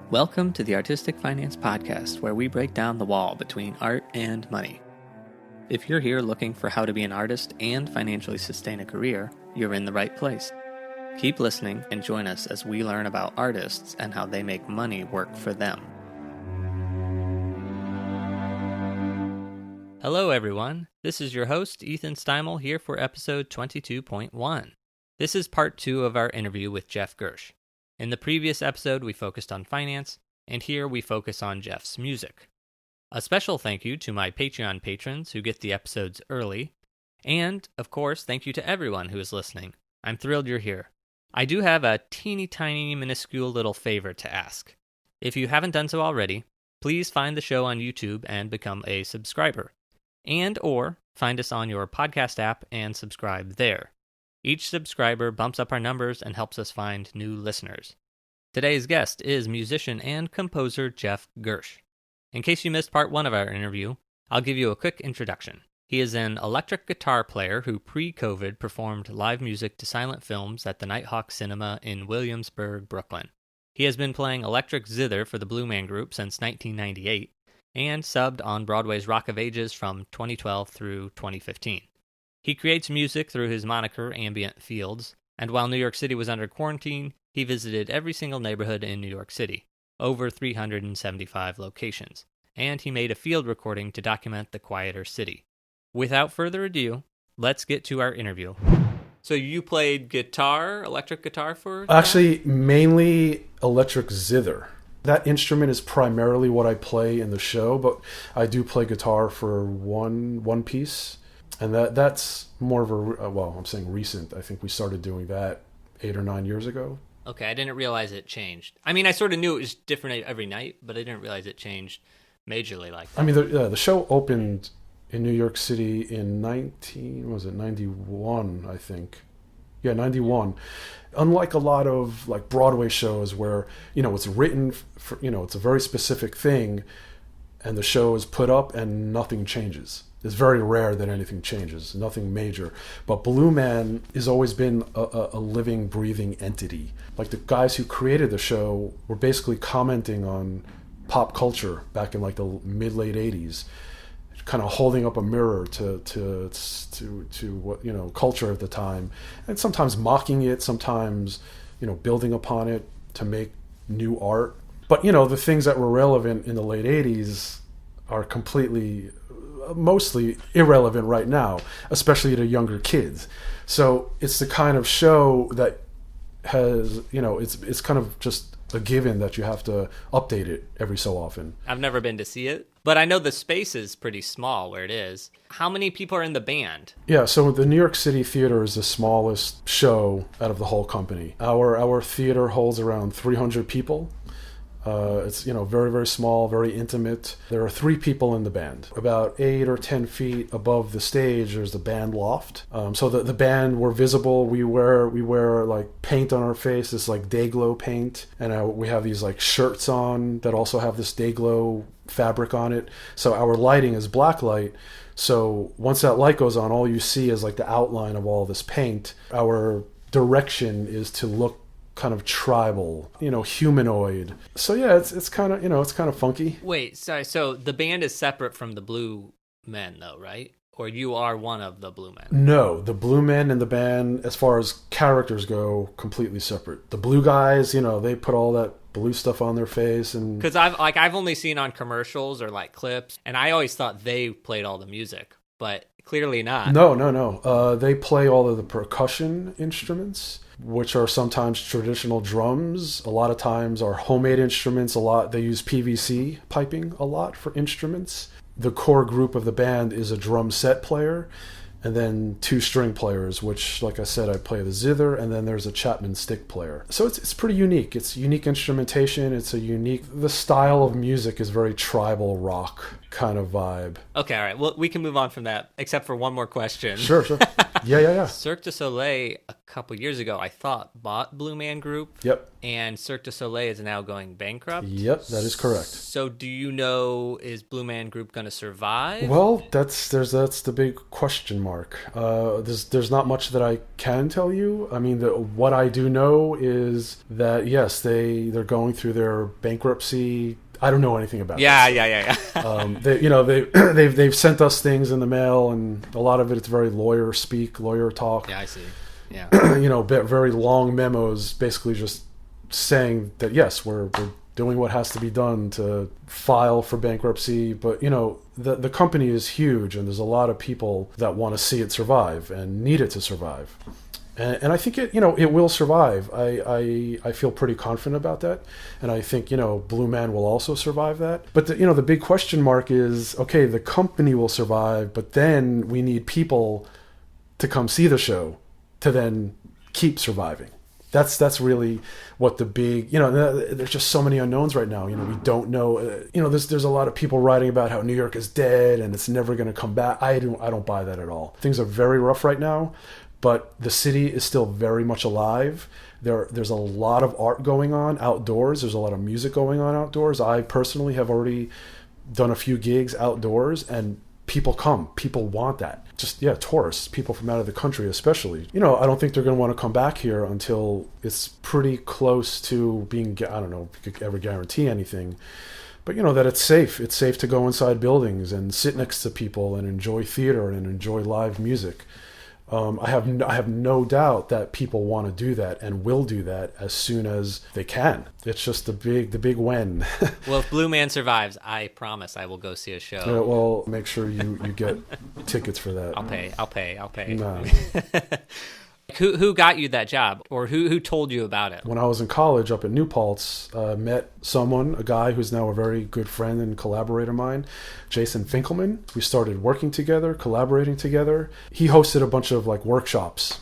Welcome to the Artistic Finance Podcast, where we break down the wall between art and money. If you're here looking for how to be an artist and financially sustain a career, you're in the right place. Keep listening and join us as we learn about artists and how they make money work for them. Hello, everyone. This is your host, Ethan Steimel, here for episode 22.1. This is part 2 of our interview with Geoff Gersh. In the previous episode, we focused on finance, and here we focus on Geoff's music. A special thank you to my Patreon patrons who get the episodes early, and, of course, thank you to everyone who is listening. I'm thrilled you're here. I do have a teeny tiny minuscule little favor to ask. If you haven't done so already, please find the show on YouTube and become a subscriber, and or find us on your podcast app and subscribe there. Each subscriber bumps up our numbers and helps us find new listeners. Today's guest is musician and composer Geoff Gersh. In case you missed part 1 of our interview, I'll give you a quick introduction. He is an electric guitar player who pre-COVID performed live music to silent films at the Nighthawk Cinema in Williamsburg, Brooklyn. He has been playing electric zither for the Blue Man Group since 1998 and subbed on Broadway's Rock of Ages from 2012 through 2015. He creates music through his moniker Ambient Fields, and while New York City was under quarantine, he visited every single neighborhood in New York City, over 375 locations, and he made a field recording to document the quieter city. Without further ado, let's get to our interview. So you played guitar, electric guitar for that? Actually, mainly electric zither. That instrument is primarily what I play in the show, but I do play guitar for one piece. And that's more of I'm saying recent. I think we started doing that 8 or 9 years ago. Okay, I didn't realize it changed. I mean, I sort of knew it was different every night, but I didn't realize it changed majorly like that. I mean, the show opened in New York City in 91, I think. Yeah, 91. Unlike a lot of like Broadway shows where, it's written for, it's a very specific thing and the show is put up and nothing changes. It's very rare that anything changes, nothing major. But Blue Man has always been a living, breathing entity. Like the guys who created the show were basically commenting on pop culture back in like the mid-late 80s, kind of holding up a mirror to what, culture at the time, and sometimes mocking it, sometimes, building upon it to make new art. But, the things that were relevant in the late 80s are mostly irrelevant right now, especially to younger kids. So it's the kind of show that has, it's kind of just a given that you have to update it every so often. I've never been to see it, but I know the space is pretty small where it is. How many people are in the band? Yeah, so the New York City Theater is the smallest show out of the whole company. Our theater holds around 300 people. It's, very, very small, very intimate. There are 3 people in the band. About 8 or 10 feet above the stage, there's the band loft. So the band, we're visible. We wear like paint on our face, this like day glow paint. And we have these like shirts on that also have this day glow fabric on it. So our lighting is black light. So once that light goes on, all you see is like the outline of all this paint. Our direction is to look kind of tribal, humanoid. So yeah, it's kind of, it's kind of funky. Wait, sorry. So the band is separate from the Blue Men, though, right? Or you are one of the Blue Men? No, the Blue Men and the band, as far as characters go, completely separate. The Blue guys, they put all that blue stuff on their face, and because I've only seen on commercials or like clips, and I always thought they played all the music, but clearly not. No. They play all of the percussion instruments, which are sometimes traditional drums. A lot of times are homemade instruments. They use PVC piping a lot for instruments. The core group of the band is a drum set player, and then 2 string players, which, like I said, I play the zither, and then there's a Chapman stick player. So it's pretty unique. It's unique instrumentation. The style of music is very tribal rock. kind of vibe. Okay, all right. Well, we can move on from that, except for one more question. Sure. Yeah. Cirque du Soleil, a couple years ago, I thought, bought Blue Man Group. Yep. And Cirque du Soleil is now going bankrupt. Yep, that is correct. So do you know, is Blue Man Group going to survive? Well, that's the big question mark. There's not much that I can tell you. I mean, what I do know is that, yes, they're going through their bankruptcy. I don't know anything about it. Yeah. They've sent us things in the mail, and a lot of it's very lawyer talk. Yeah, I see. Yeah. Very long memos, basically just saying that yes, we're doing what has to be done to file for bankruptcy. But the company is huge, and there's a lot of people that want to see it survive and need it to survive. And I think it will survive. I feel pretty confident about that, and I think Blue Man will also survive that. But the big question mark is, okay, the company will survive, but then we need people to come see the show to then keep surviving. That's really what the big there's just so many unknowns right now. We don't know. There's a lot of people writing about how New York is dead and it's never going to come back. I don't buy that at all. Things are very rough right now. But the city is still very much alive. There's a lot of art going on outdoors. There's a lot of music going on outdoors. I personally have already done a few gigs outdoors, and people come. People want that. Tourists, people from out of the country especially. I don't think they're going to want to come back here until it's pretty close to being, I don't know if you could ever guarantee anything, but that it's safe. It's safe to go inside buildings and sit next to people and enjoy theater and enjoy live music. I have no doubt that people want to do that and will do that as soon as they can. It's just the big when. Well, if Blue Man survives, I promise I will go see a show. Well, make sure you get tickets for that. I'll pay. No. Who got you that job, or who told you about it? When I was in college up at New Paltz, met a guy who's now a very good friend and collaborator of mine, Jason Finkelman. We started working together, collaborating together. He hosted a bunch of workshops,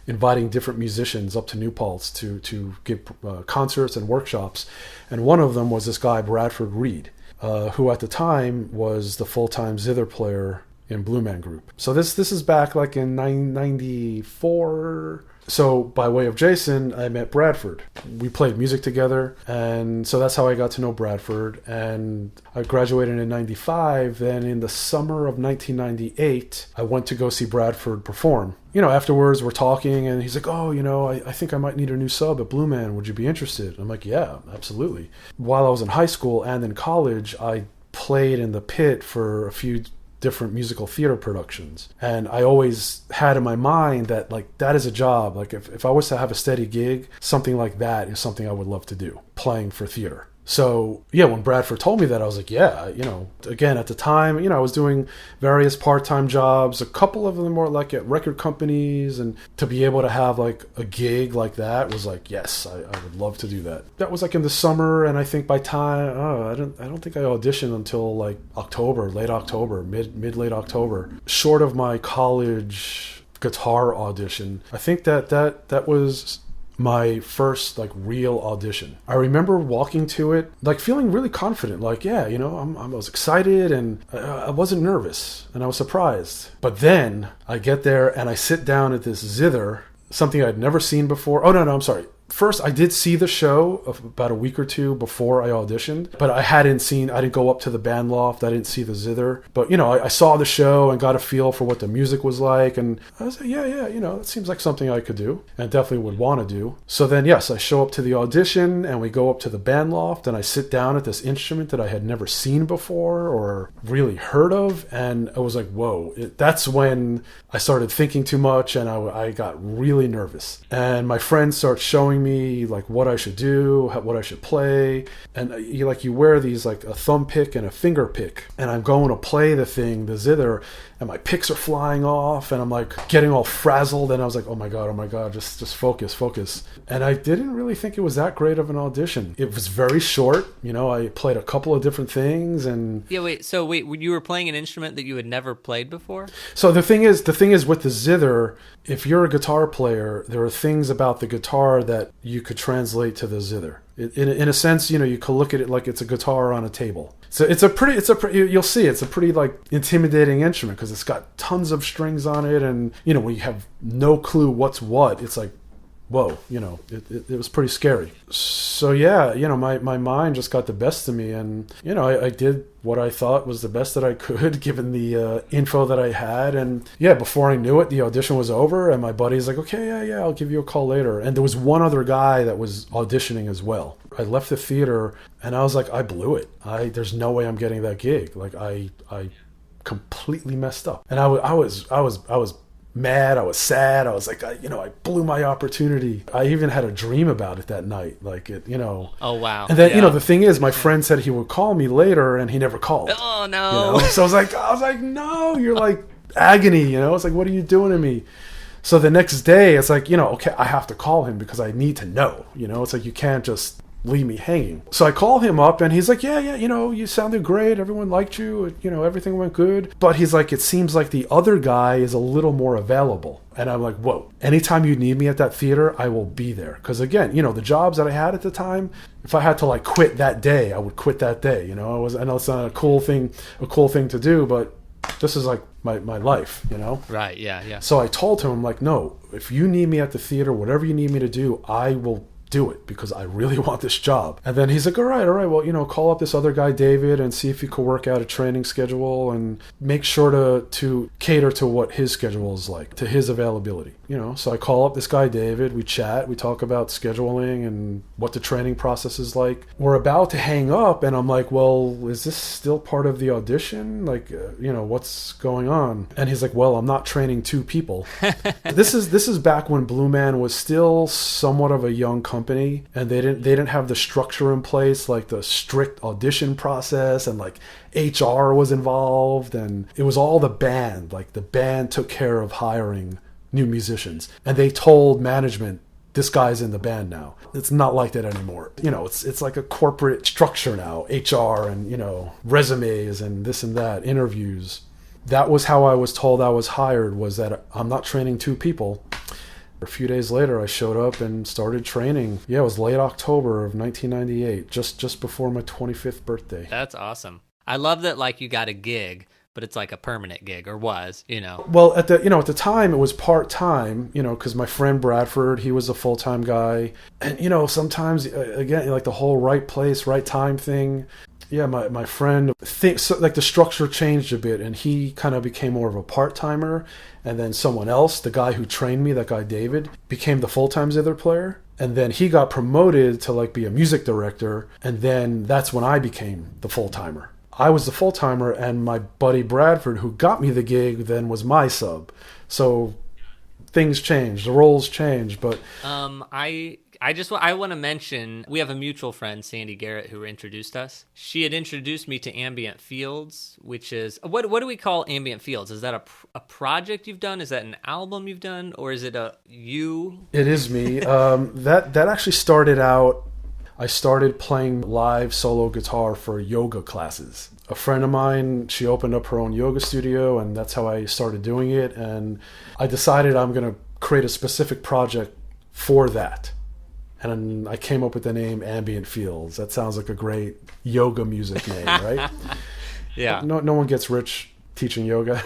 inviting different musicians up to New Paltz to give concerts and workshops. And one of them was this guy, Bradford Reed, who at the time was the full-time zither player in Blue Man Group. So this is back in 1994. So by way of Jason, I met Bradford. We played music together, and so that's how I got to know Bradford. And I graduated in 95. Then in the summer of 1998, I went to go see Bradford perform. Afterwards we're talking, and he's like, oh, I think I might need a new sub at Blue Man. Would you be interested? I'm like, yeah, absolutely. While I was in high school and in college, I played in the pit for a few different musical theater productions, and I always had in my mind that that is a job. If I was to have a steady gig, something like that is something I would love to do, playing for theater. So when Bradford told me that, I was like, again, at the time, I was doing various part-time jobs. A couple of them were at record companies, and to be able to have a gig like that was yes, I would love to do that. That was in the summer, and I think by time, I don't think I auditioned until October, late October, mid-late October. Short of my college guitar audition, I think that was my first real audition. I remember walking to it feeling really confident, I was excited, and I wasn't nervous, and I was surprised. But then I get there and I sit down at this zither, something I'd never seen before. Oh no, I'm sorry. First, I did see the show about a week or two before I auditioned, but I didn't go up to the band loft. I didn't see the zither. But, I saw the show and got a feel for what the music was like. And I was like, yeah, it seems like something I could do and definitely would want to do. So then, yes, I show up to the audition, and we go up to the band loft, and I sit down at this instrument that I had never seen before or really heard of. And I was like, whoa, that's when I started thinking too much, and I got really nervous. And my friends start showing me what I should do, what I should play, and you wear these a thumb pick and a finger pick, and I'm going to play the zither, and my picks are flying off, and I'm getting all frazzled, and I was like, oh my god, just focus. And I didn't really think it was that great of an audition. It was very short. I played a couple of different things, and So you were playing an instrument that you had never played before? So the thing is with the zither, if you're a guitar player, there are things about the guitar that that you could translate to the zither. In a sense, you could look at it like it's a guitar on a table. So you'll see it's a pretty like intimidating instrument because it's got tons of strings on it, and when you have no clue what's what, it's like, whoa, it was pretty scary. So yeah, my mind just got the best of me, and I did what I thought was the best that I could given the info that I had. And yeah, before I knew it, the audition was over, and my buddy's like, okay, yeah, I'll give you a call later. And there was one other guy that was auditioning as well. I left the theater and I was like, I blew it. There's no way I'm getting that gig. Like I completely messed up, and I was mad. I was sad. I was like, I blew my opportunity. I even had a dream about it that night. Like it, Oh, wow. And then, the thing is, my friend said he would call me later, and he never called. Oh, no. So I was like, no, you're like agony, It's like, what are you doing to me? So the next day, it's like, okay, I have to call him because I need to know, It's like, you can't just leave me hanging. So I call him up and he's like, yeah, you sounded great. Everyone liked you. Everything went good. But he's like, it seems like the other guy is a little more available. And I'm like, whoa, anytime you need me at that theater, I will be there. Because again, the jobs that I had at the time, if I had to like quit that day, I would quit that day. I know it's not a cool thing to do, but this is like my life, Right. Yeah. So I told him, I'm like, no, if you need me at the theater, whatever you need me to do, I will do it because I really want this job. And then he's like, all right, well, call up this other guy, David, and see if you could work out a training schedule and make sure to cater to what his schedule is like, to his availability. So I call up this guy, David, we chat, we talk about scheduling and what the training process is like. We're about to hang up and I'm like, well, is this still part of the audition? Like, what's going on? And he's like, well, I'm not training two people. This is back when Blue Man was still somewhat of a young company, and they didn't have the structure in place, like the strict audition process, and like HR was involved, and it was all the band. Like the band took care of hiring new musicians, and they told management, this guy's in the band now. It's not like that anymore. It's like a corporate structure now, HR and resumes and this and that, interviews. That was how I was told I was hired, was that I'm not training two people. A few days later, I showed up and started training. Yeah, it was late October of 1998, just before my 25th birthday. That's awesome. I love that, like, you got a gig, but it's like a permanent gig, or was, Well, at the time, it was part-time, because my friend Bradford, he was a full-time guy. And, sometimes, again, like the whole right place, right time thing. Yeah, my friend thinks so, like the structure changed a bit, and he kind of became more of a part-timer, and then someone else, the guy who trained me, that guy David, became the full-time zither player, and then he got promoted to like be a music director, and then that's when I became the full-timer. I was the full-timer, and my buddy Bradford, who got me the gig, then was my sub. So things changed, the roles changed, but I want to mention, we have a mutual friend, Sandy Garrett, who introduced us. She had introduced me to Ambient Fields, which is, what do we call Ambient Fields? Is that a project you've done? Is that an album you've done? Or is it you? It is me. That actually started out, I started playing live solo guitar for yoga classes. A friend of mine, she opened up her own yoga studio, and that's how I started doing it. And I decided I'm going to create a specific project for that. And I came up with the name Ambient Fields. That sounds like a great yoga music name, right? Yeah. No one gets rich teaching yoga.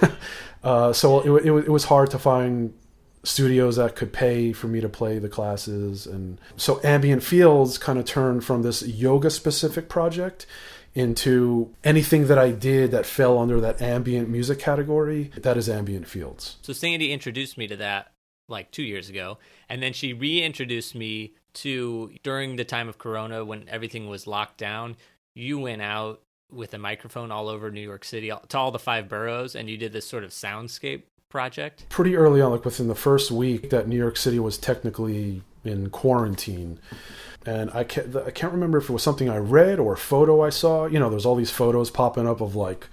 So it was hard to find studios that could pay for me to play the classes. And so Ambient Fields kind of turned from this yoga-specific project into anything that I did that fell under that ambient music category. That is Ambient Fields. So Sandy introduced me to that like 2 years ago, and then she reintroduced me to, during the time of Corona, when everything was locked down, you went out with a microphone all over New York City, to all the 5 boroughs, and you did this sort of soundscape project. Pretty early on, like within the first week that New York City was technically in quarantine. And I can't remember if it was something I read or a photo I saw. There's all these photos popping up of like,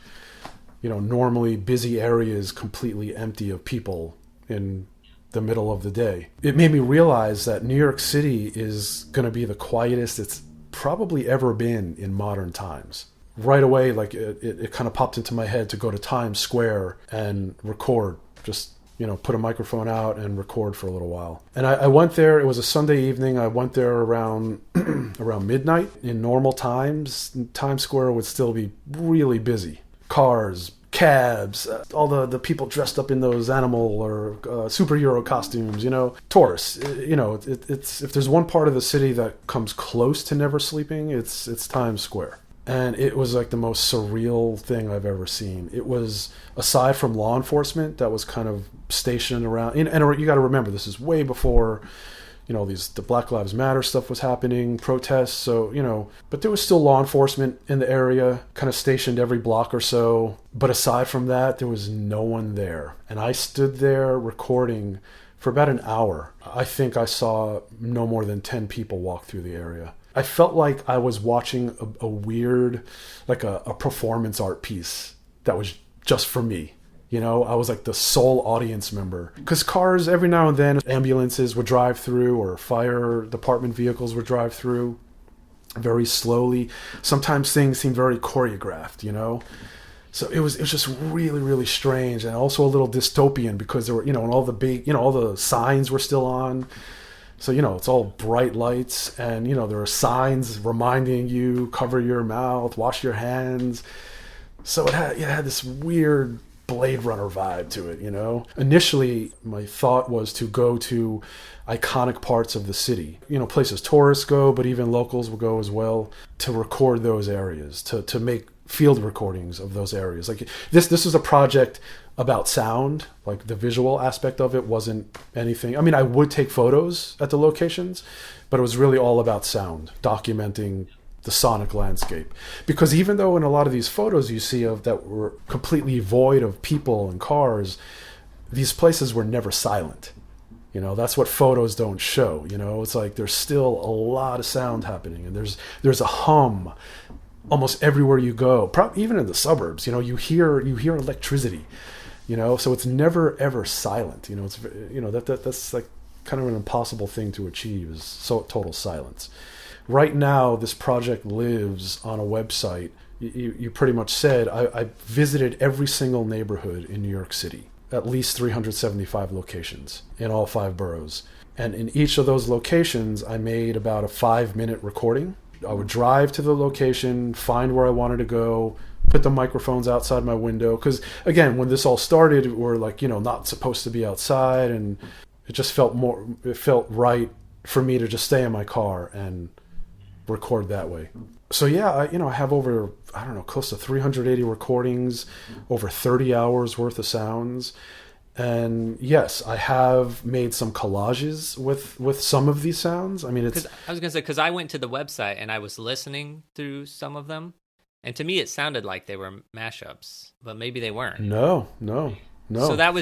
normally busy areas completely empty of people in the middle of the day. It made me realize that New York City is going to be the quietest it's probably ever been in modern times. Right away, like it kind of popped into my head to go to Times Square and record just put a microphone out and record for a little while. And I went there. It was a Sunday evening. I went there around around midnight. In normal times, Times Square would still be really busy. Cars, cabs, all the people dressed up in those animal or superhero costumes, tourists. It's if there's one part of the city that comes close to never sleeping, it's Times Square. And it was like the most surreal thing I've ever seen. It was, aside from law enforcement that was kind of stationed around, and you got to remember, this is way before, the Black Lives Matter stuff was happening, protests. So, but there was still law enforcement in the area, kind of stationed every block or so. But aside from that, there was no one there. And I stood there recording for about an hour. I think I saw no more than 10 people walk through the area. I felt like I was watching a weird, like a performance art piece that was just for me. I was like the sole audience member. Because cars, every now and then, ambulances would drive through, or fire department vehicles would drive through very slowly. Sometimes things seemed very choreographed, So it was just really, really strange, and also a little dystopian, because there were, and all the big, all the signs were still on. So, it's all bright lights, and, there are signs reminding you, cover your mouth, wash your hands. So it had this weird Blade Runner vibe to it, Initially, my thought was to go to iconic parts of the city, places tourists go, but even locals will go as well, to record those areas, to make field recordings of those areas. Like this is a project about sound. Like the visual aspect of it wasn't anything. I mean, I would take photos at the locations, but it was really all about sound, documenting the sonic landscape. Because even though in a lot of these photos you see of that were completely void of people and cars, these places were never silent. That's what photos don't show. It's like there's still a lot of sound happening, and there's a hum almost everywhere you go. Even in the suburbs, you hear electricity. So it's never ever silent. It's that's like kind of an impossible thing to achieve, is total silence. Right now, this project lives on a website. You pretty much said I visited every single neighborhood in New York City, at least 375 locations in all 5 boroughs. And in each of those locations, I made about a 5-minute recording. I would drive to the location, find where I wanted to go, put the microphones outside my window. Because, again, when this all started, we're like, not supposed to be outside. And it just felt right for me to just stay in my car and record that way. So yeah, I have over, close to 380 recordings, over 30 hours worth of sounds. And yes, I have made some collages with some of these sounds. I mean, because I went to the website and I was listening through some of them, and to me it sounded like they were mashups, but maybe they weren't. No. So that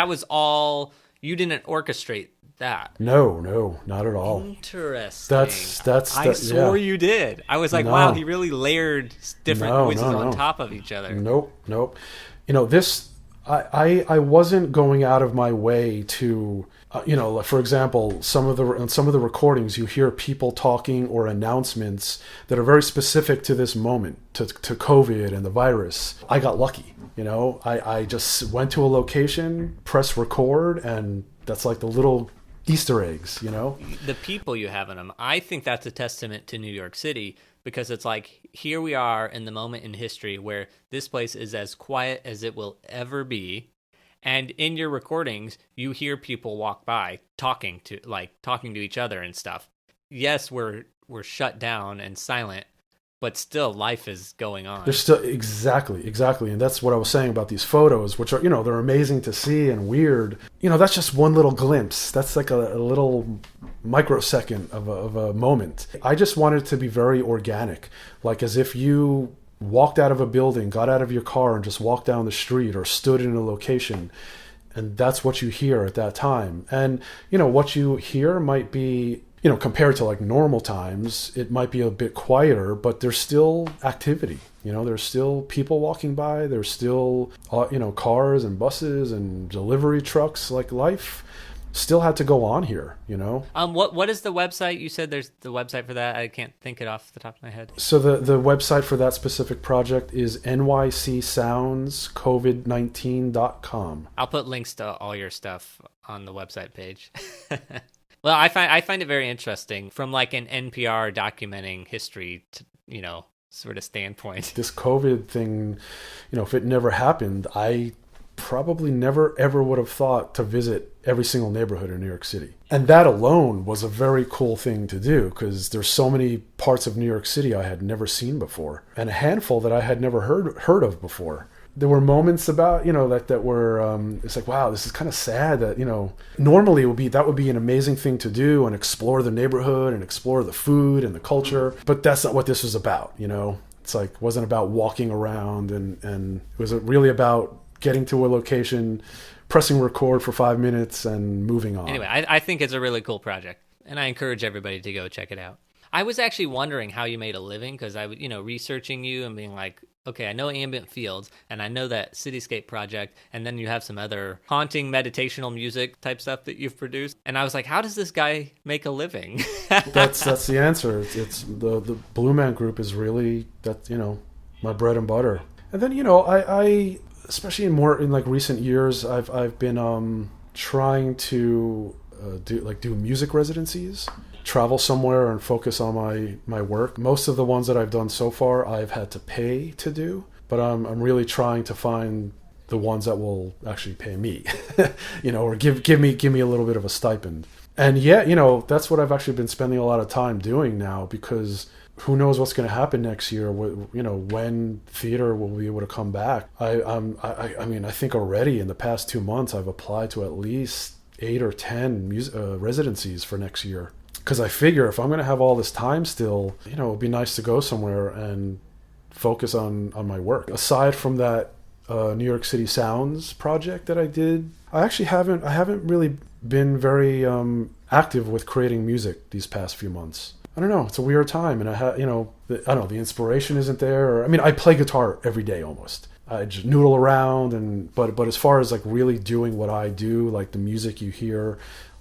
was all, you didn't orchestrate that. No, not at all. Interesting. I swore you did. I was like, wow, he really layered different voices on top of each other. Nope. This, I wasn't going out of my way to, for example, some of the recordings, you hear people talking or announcements that are very specific to this moment, to COVID and the virus. I got lucky. I just went to a location, press record, and that's like the little Easter eggs, The people you have in them, I think that's a testament to New York City, because it's like, here we are in the moment in history where this place is as quiet as it will ever be. And in your recordings, you hear people walk by talking to each other and stuff. Yes, we're shut down and silent, but still life is going on. There's still exactly. And that's what I was saying about these photos, which are, they're amazing to see and weird. That's just one little glimpse. That's like a little microsecond of a moment. I just wanted it to be very organic, like as if you walked out of a building, got out of your car and just walked down the street or stood in a location, and that's what you hear at that time. And, what you hear might be, compared to like normal times, it might be a bit quieter, but there's still activity. There's still people walking by. There's still, cars and buses and delivery trucks, like life. still had to go on here, you know? What is the website? You said there's the website for that. I can't think it off the top of my head. So the website for that specific project is nycsoundscovid19.com. I'll put links to all your stuff on the website page. Well, I find it very interesting from like an NPR documenting history, sort of standpoint. This COVID thing, if it never happened, I probably never ever would have thought to visit every single neighborhood in New York City. And that alone was a very cool thing to do, because there's so many parts of New York City I had never seen before, and a handful that I had never heard of before. There were moments about, that were, it's like, wow, this is kind of sad that, normally that would be an amazing thing to do and explore the neighborhood and explore the food and the culture. But that's not what this was about, It's like, it wasn't about walking around and it was really about getting to a location, pressing record for 5 minutes and moving on. Anyway, I think it's a really cool project, and I encourage everybody to go check it out. I was actually wondering how you made a living, because I was, researching you and being like, okay, I know Ambient Fields, and I know that Cityscape project, and then you have some other haunting meditational music type stuff that you've produced. And I was like, how does this guy make a living? That's the answer. It's the Blue Man Group is really, my bread and butter. And then, I especially in like recent years, I've been trying to do music residencies, travel somewhere and focus on my work. Most of the ones that I've done so far, I've had to pay to do, but I'm really trying to find the ones that will actually pay me, or give me a little bit of a stipend. And that's what I've actually been spending a lot of time doing now, because who knows what's going to happen next year? When theater will be able to come back. I think already in the past 2 months I've applied to at least 8 or 10 residencies for next year. Because I figure if I'm going to have all this time still, it would be nice to go somewhere and focus on my work. Aside from that New York City Sounds project that I did, I haven't really been very active with creating music these past few months. I don't know. It's a weird time, and the inspiration isn't there. I play guitar every day almost. I just noodle around, but as far as like really doing what I do, like the music you hear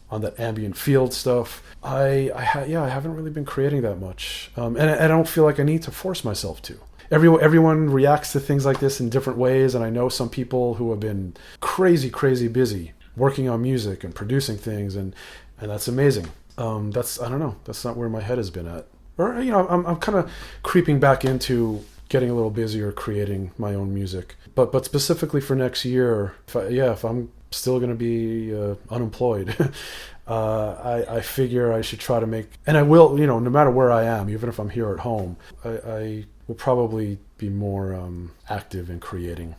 on that Ambient Fields stuff, I haven't really been creating that much, and I don't feel like I need to force myself to. Everyone reacts to things like this in different ways, and I know some people who have been crazy busy working on music and producing things, and that's amazing. I don't know. That's not where my head has been at. Or, I'm kind of creeping back into getting a little busier creating my own music. But specifically for next year, if I'm still going to be unemployed, I figure I should try to make, and I will, no matter where I am, even if I'm here at home, I will probably be more active in creating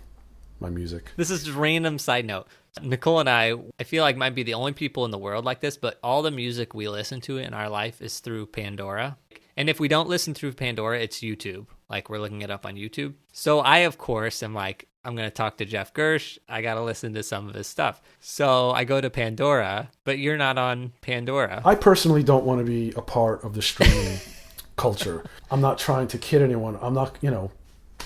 my music. This is just a random side note. Nicole and I feel like might be the only people in the world like this, but all the music we listen to in our life is through Pandora. And if we don't listen through Pandora, it's YouTube. Like, we're looking it up on YouTube. So I, of course, am like, I'm going to talk to Geoff Gersh. I got to listen to some of his stuff. So I go to Pandora, but you're not on Pandora. I personally don't want to be a part of the streaming culture. I'm not trying to kid anyone. I'm not,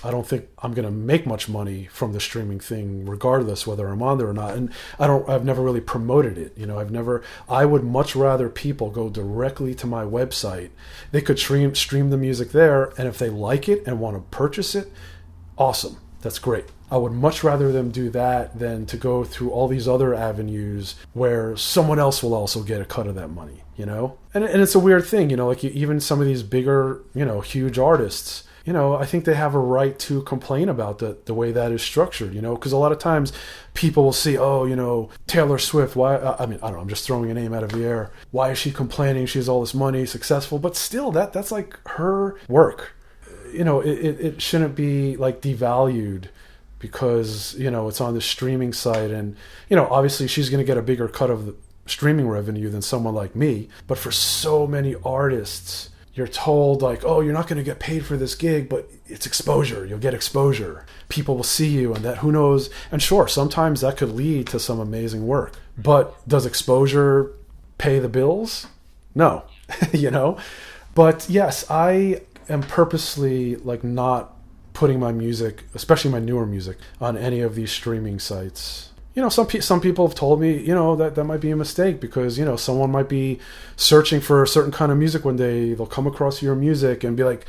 I don't think I'm going to make much money from the streaming thing, regardless whether I'm on there or not. And I've never really promoted it. I would much rather people go directly to my website. They could stream the music there. And if they like it and want to purchase it, awesome. That's great. I would much rather them do that than to go through all these other avenues where someone else will also get a cut of that money, And it's a weird thing, like even some of these bigger, huge artists, I think they have a right to complain about the way that is structured, because a lot of times people will see, Taylor Swift, why, I don't know, I'm just throwing a name out of the air. Why is she complaining? She has all this money, successful, but still that's like her work. It shouldn't be like devalued because, it's on the streaming site, and, obviously she's going to get a bigger cut of the streaming revenue than someone like me. But for so many artists, you're told like, oh, you're not going to get paid for this gig, but it's exposure. You'll get exposure. People will see you, and that, who knows? And sure, sometimes that could lead to some amazing work. But does exposure pay the bills? No, But yes, I am purposely like not putting my music, especially my newer music, on any of these streaming sites. some people have told me, that might be a mistake because, someone might be searching for a certain kind of music one day. They'll come across your music and be like,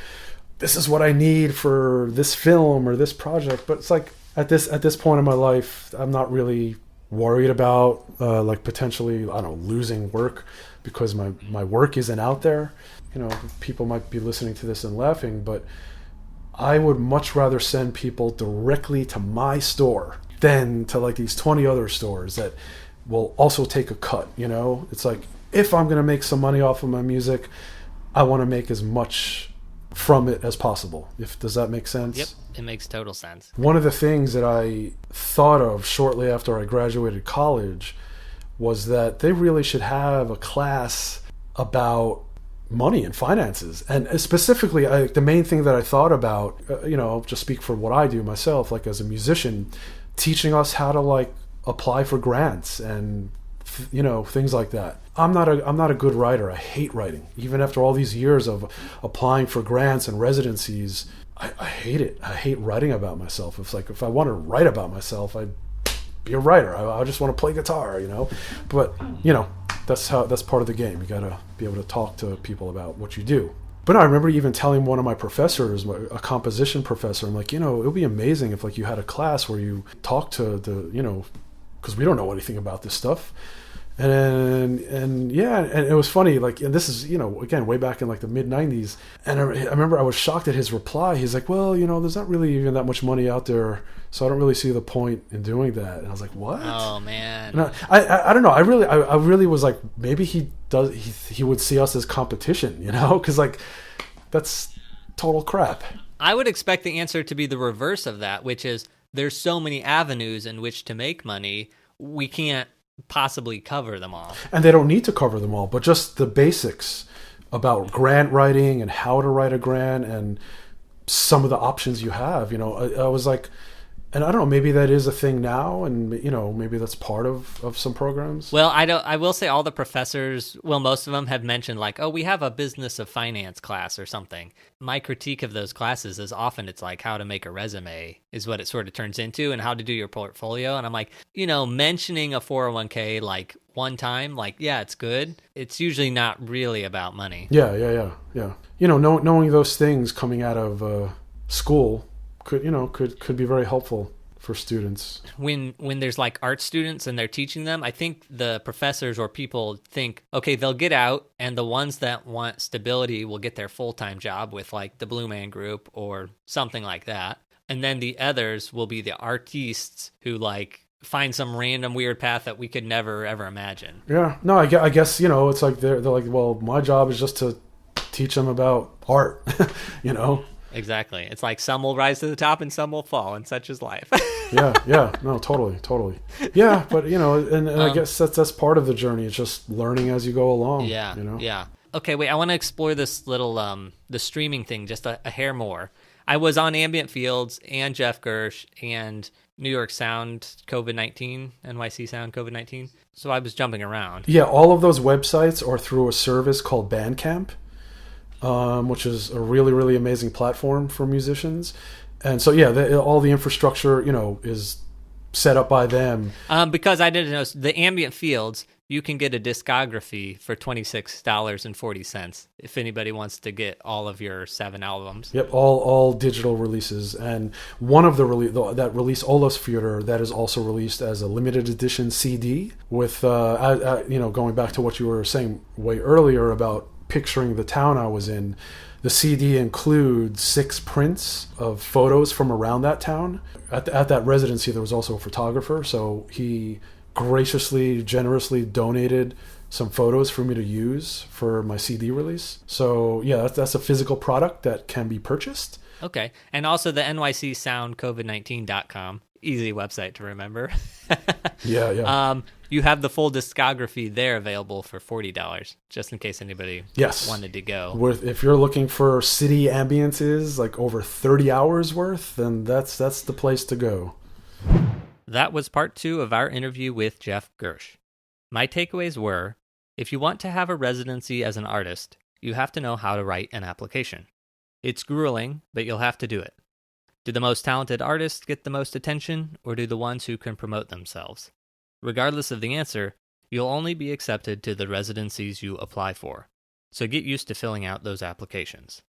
this is what I need for this film or this project. But it's like at this point in my life, I'm not really worried about like potentially, I don't know, losing work because my work isn't out there. People might be listening to this and laughing, but I would much rather send people directly to my store than to like these 20 other stores that will also take a cut. It's like, if I'm going to make some money off of my music, I want to make as much from it as possible. Does that make sense? Yep, it makes total sense. One of the things that I thought of shortly after I graduated college was that they really should have a class about money and finances. And specifically, the main thing that I thought about, just speak for what I do myself, like as a musician, teaching us how to like apply for grants and things like that. I'm not a good writer. I hate writing. Even after all these years of applying for grants and residencies, I hate it. I hate writing about myself. It's like, if I want to write about myself, I'd be a writer. I just want to play guitar, But that's part of the game. You gotta be able to talk to people about what you do. But I remember even telling one of my professors, a composition professor, I'm like, it would be amazing if like you had a class where you talk to because we don't know anything about this stuff. And it was funny, like, and this is, again, way back in like the mid 90s. And I remember I was shocked at his reply. He's like, well, there's not really even that much money out there, so I don't really see the point in doing that. And I was like, what? Oh man. And I don't know. I really was like, maybe he would see us as competition, because like that's total crap. I would expect the answer to be the reverse of that, which is there's so many avenues in which to make money, we can't possibly cover them all. And they don't need to cover them all, but just the basics about grant writing and how to write a grant and some of the options you have. I was like, and I don't know, maybe that is a thing now, and maybe that's part of some programs. Well, I will say all the professors, most of them have mentioned like, oh, we have a business of finance class or something. My critique of those classes is often it's like how to make a resume is what it sort of turns into, and how to do your portfolio. And I'm like, mentioning a 401k like one time, like, yeah, it's good. It's usually not really about money. Yeah. Knowing those things coming out of school could be very helpful for students. When there's like art students and they're teaching them, I think the professors or people think, okay, they'll get out, and the ones that want stability will get their full-time job with like the Blue Man Group or something like that. And then the others will be the artistes who like find some random weird path that we could never ever imagine. Yeah, no, I guess it's like they're like, well, my job is just to teach them about art, Exactly. It's like some will rise to the top and some will fall, and such is life. yeah. No, totally. Yeah, but and I guess that's part of the journey. It's just learning as you go along. Yeah. Yeah. Okay, wait. I want to explore this little the streaming thing just a hair more. I was on Ambient Fields and Geoff Gersh and New York Sound COVID-19, NYC Sound COVID-19. So I was jumping around. Yeah, all of those websites are through a service called Bandcamp. Which is a really, really amazing platform for musicians. And so, yeah, all the infrastructure, is set up by them. Because I didn't know, the Ambient Fields, you can get a discography for $26.40 if anybody wants to get all of your 7 albums. Yep, all digital releases. And one of that release, Olafsfjordur, that is also released as a limited edition CD with, going back to what you were saying way earlier about picturing the town I was in. The CD includes 6 prints of photos from around that town. At that residency, there was also a photographer, so he graciously, generously donated some photos for me to use for my CD release. So yeah, that's a physical product that can be purchased. Okay, and also the NYC Sound COVID-19.com. Easy website to remember. Yeah. You have the full discography there available for $40, just in case anybody wanted to go. If you're looking for city ambiences, like over 30 hours worth, then that's the place to go. That was part 2 of our interview with Geoff Gersh. My takeaways were, if you want to have a residency as an artist, you have to know how to write an application. It's grueling, but you'll have to do it. Do the most talented artists get the most attention, or do the ones who can promote themselves? Regardless of the answer, you'll only be accepted to the residencies you apply for, so get used to filling out those applications.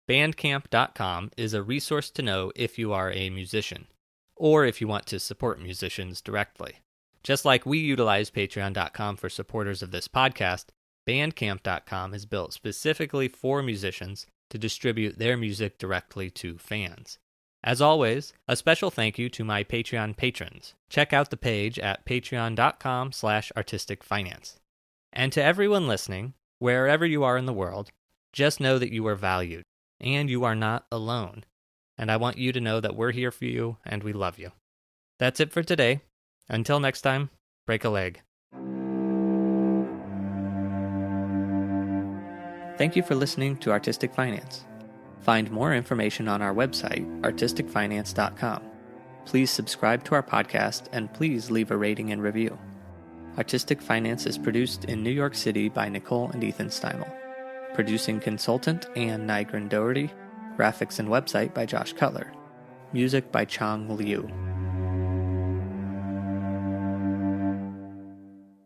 Bandcamp.com is a resource to know if you are a musician, or if you want to support musicians directly. Just like we utilize Patreon.com for supporters of this podcast, Bandcamp.com is built specifically for musicians to distribute their music directly to fans. As always, a special thank you to my Patreon patrons. Check out the page at patreon.com/artisticfinance. And to everyone listening, wherever you are in the world, just know that you are valued, and you are not alone. And I want you to know that we're here for you, and we love you. That's it for today. Until next time, break a leg. Thank you for listening to Artistic Finance. Find more information on our website, artisticfinance.com. Please subscribe to our podcast and please leave a rating and review. Artistic Finance is produced in New York City by Nicole and Ethan Steimel. Producing consultant Ann Nygren Doherty. Graphics and website by Josh Cutler. Music by Chang Liu.